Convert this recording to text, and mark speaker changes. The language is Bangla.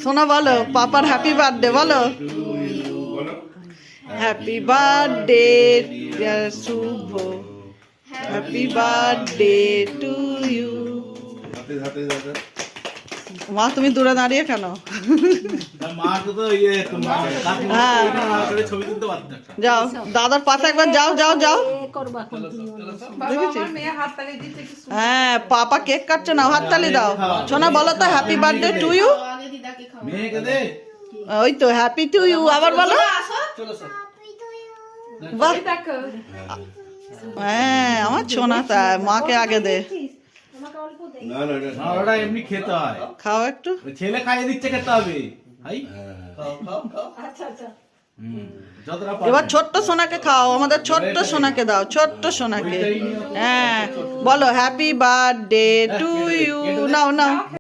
Speaker 1: সোনা বলো পাপার হ্যাপি বার্থডে বলো। হ্যাপি বার্থডে শুভ, হ্যাপি বার্থডে টু ইউ। মা তুমি দূরে দাঁড়িয়ে কেন? যাও দাদার পাশে একবার যাও যাও যাও। হ্যাঁ পাপা কেক কাটছে না, হাততালি দাও। সোনা বলো তো হ্যাপি বার্থডে টু ইউ। ওই তো হ্যাপি টু ইউ আবার বলো। বাহ হ্যাঁ আমার সোনা তাই, মাকে আগে দে।
Speaker 2: এমনি খেতে হয়,
Speaker 1: খাও একটু।
Speaker 2: ছেলে খাইয়ে দিচ্ছে, খেতে হবে।
Speaker 1: এবার ছোট্ট সোনাকে খাও, আমাদের ছোট্ট সোনাকে দাও, ছোট্ট সোনাকে। হ্যাঁ বলো হ্যাপি বার্থডে টু ইউ। নাও নাও।